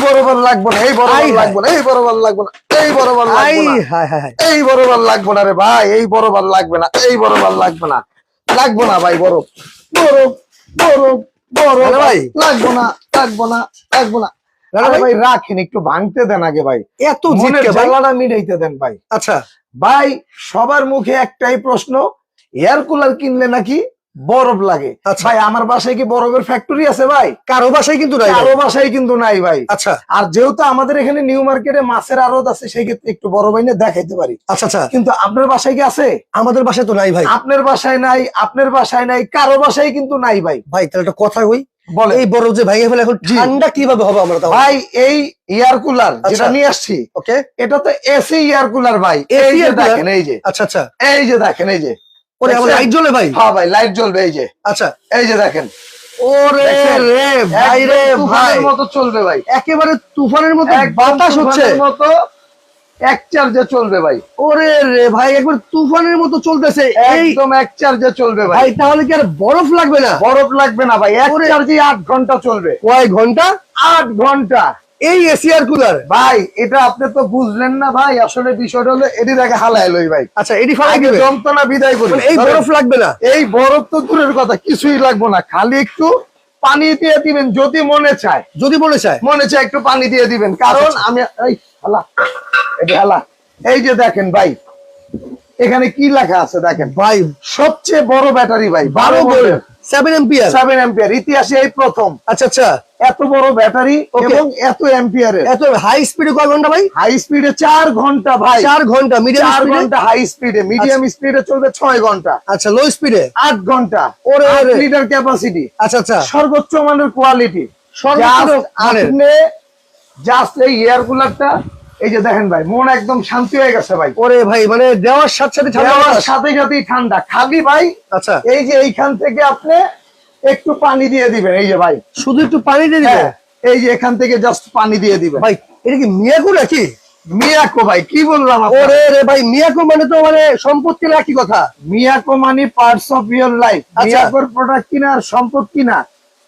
বরাবর লাগবে না, এই বরাবর লাগবে না, এই বরাবর লাগবে না, এই বরাবর লাগবে না, এই বরাবর লাগবে না রে ভাই, এই বরাবর লাগবে না, এই বরাবর লাগবে না, লাগবে না ভাই, বরফ বরফ বরফ বরফ ভাই, লাগবে না, লাগবে না, লাগবে না। আরে ভাই রাখেন, একটু ভাঙতে দেন আগে ভাই, এত মনের জ্বালাটা মিটাইতে দেন ভাই। আচ্ছা ভাই, সবার মুখে একটাই প্রশ্ন, এয়ার কুলার কিনলে নাকি বরফ লাগে। ভাই আমার বাসায় কি বরফের ফ্যাক্টরি আছে ভাই? কারো বাসায় কিন্তু নাই, কারো বাসায় কিন্তু নাই ভাই। আচ্ছা, আর যেহেতু আমাদের এখানে নিউ মার্কেটে মাছের আড়ত আছে, সেই ক্ষেত্রে একটু বড় বাইনে দেখাইতে পারি। আচ্ছা আচ্ছা, কিন্তু আপনার বাসায় কি আছে? আমাদের বাসায় তো নাই ভাই। আপনার বাসায় নাই, আপনার বাসায় নাই, কারো বাসায় কিন্তু নাই ভাই। ভাই তাহলে একটা কথা কই, বলে এই বরফ যে ভাঙে ফেলে এখন ঠান্ডা কিভাবে হবে আমরা? ভাই এই এয়ার কুলার যেটা নিয়ে আসছি, ওকে, এটা তো এসি এয়ার কুলার ভাই। এই যে দেখেন, এই যে, আচ্ছা আচ্ছা, এই যে দেখেন, এই যে লাইট জ্বলে ভাই। হ্যাঁ ভাই, লাইট জ্বলবে, এই যে। আচ্ছা, এই যে দেখেন, ওরে রে ভাই রে ভাই, মতো চলবে ভাই, একেবারে তুফানের মতো বাতাস হচ্ছে মতো, এক চার্জে চলবে ভাই। ওরে রে ভাই, একবার তুফানের মতো চলতেছে, একদম এক চার্জে চলবে ভাই। তাহলে কি আর বরফ লাগবে না? বরফ লাগবে না ভাই, এক চার্জে 8 ঘন্টা চলবে। কয় ঘন্টা? 8 ঘন্টা। এই এসি এয়ার কুলার ভাই, এটা আপনি তো বুঝলেন না ভাই, আসলে বিষয়টা হলো এটি দেখে হালায় লই ভাই। আচ্ছা, এটি ফালাই দিবে, যন্ত্রণা বিদায় করি। এই বরফ লাগবে না? এই বরফ তো দূরের কথা, কিছুই লাগবে না, খালি একটু পানি দিয়ে দিবেন যদি মনে চায়। যদি মনে চায়, মনে চায় একটু পানি দিয়ে দিবেন, কারণ আমি এই হালা, এটা হালা, এই যে দেখেন ভাই, এখানে কি লেখা আছে দেখেন ভাই, সবচেয়ে বড় ব্যাটারি ভাই, 12 ভোল্ট, 7 এম্পিয়ার, 7 এম্পিয়ার, ইতিহাসে এই প্রথম। আচ্ছা আচ্ছা, এত বড় ব্যাটারি এবং এত এম্পিয়ারের, এত হাই স্পিডে কয় ঘন্টা ভাই? হাই স্পিডে 4 ঘন্টা ভাই, 4 ঘন্টা, মিডিয়াম 4 ঘন্টা হাই স্পিডে, মিডিয়াম স্পিডে চলবে 6 ঘন্টা। আচ্ছা, লো স্পিডে 8 ঘন্টা। ওরে 8 লিটার ক্যাপাসিটি। আচ্ছা আচ্ছা, সর্বোচ্চ মানের কোয়ালিটি, সর্বোচ্চ আপনি জাস্ট এই এয়ার কুলারটা, এই যে দেখেন ভাই, মন একদম শান্তি হয়ে গেছে ভাই। ওরে ভাই, মানে দেওয়ার সাথে সাথে সাথেই ঠান্ডা খালি ভাই। আচ্ছা, এই যে এইখান থেকে আপনি একটু পানি দিয়ে দিবেন, এই যে ভাই, শুধু একটু পানি দিয়ে দিবেন, এই যে এখান থেকে জাস্ট পানি দিয়ে দিবেন ভাই। এটা কি মিয়াকো নাকি? মিয়াকো ভাই, কি বললাম? ওরে রে ভাই, মিয়াকো মানে তো মানে সম্পত্তি না, কি কথা? মিয়াকো মানে পার্টস অফ ইওর লাইফ। মিয়াকোর প্রোডাক্ট কিনা আর সম্পদ কিনা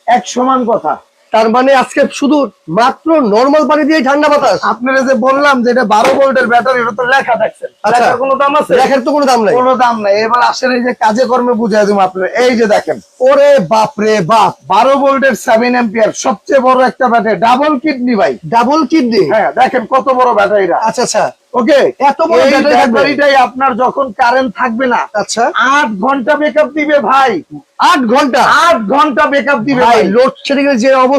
এক সমান কথা। তার মানে আজকে শুধু মাত্র নরমাল পানি দিয়ে ঠান্ডা বাতাস। আপনারা যে বললাম যে এটা 12 ভোল্টের ব্যাটারি, এটা তো লেখা দেখছেন, লেখার কোনো দাম আছে? লেখার তো কোনো দাম নাই, কোনো দাম নাই। এবার আসেন এই যে কাজে কর্মে বুঝাই দেব আপনারা, এই যে দেখেন, ওরে বাপ রে বাপ, 12 ভোল্টের 7 এম্পিয়ার, সবচেয়ে বড় একটা ব্যাটারি, ডাবল কিডনি ভাই, ডাবল কিডনি। হ্যাঁ, দেখেন কত বড় ব্যাটারিটা। আচ্ছা আচ্ছা, ওকে, এত বড় ব্যাটারিটাই আপনার যখন কারেন্ট থাকবে না, আচ্ছা, 8 ঘন্টা ব্যাকআপ দিবে ভাই। 8 ঘন্টা, 8 ঘন্টা ব্যাকআপ দিবে ভাই। লোডশেডিং এর যে অবস্থা